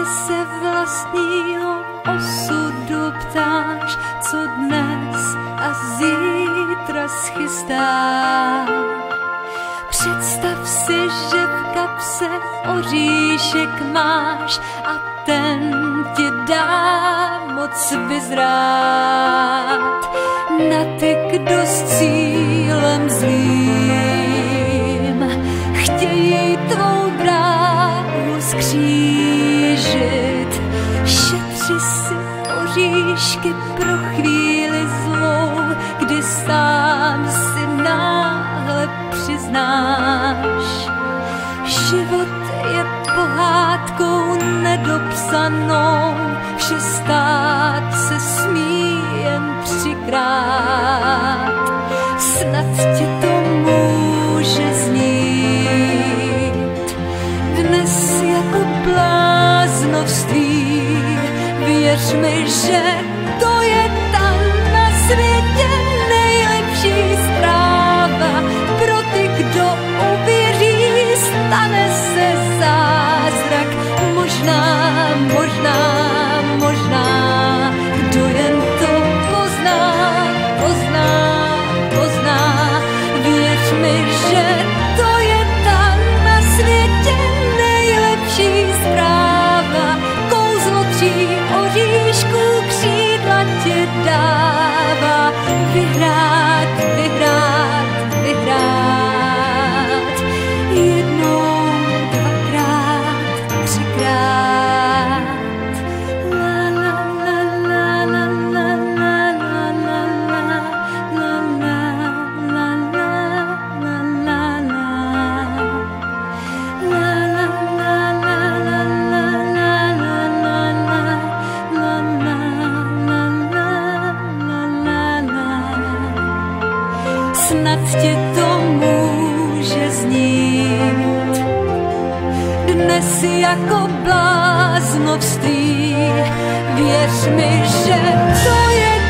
že se vlastního osudu ptáš, co dnes a zítra schystáš. Představ si, že v kapse oříšek máš a ten ti dá moc vyzrát. Na ty, kdo s cílem zlým chtějí tvou dráhu skřížit. Šetři si oříšky pro chvíli zlou, kdy sám si náhle přiznáš. Život je pohádkou nedopsanou, že stát se smí jen 3krát. Snad ti to může znít dnes jako bláznovství. Věř mi, že to je tam na světě nejlepší zpráva. Pro ty, kdo uvěří, stane se zázrak. Možná, kdo jen to pozná. Věř mi, že to je tam na světě nejlepší zpráva. Kouzlo 3 oříšků křídla ti dává. Vyhrát. Jednou, 2krát, 3krát. La la la la la la la la la la la la snad ti to může znít dnes jako bláznovství. Věř mi, že to je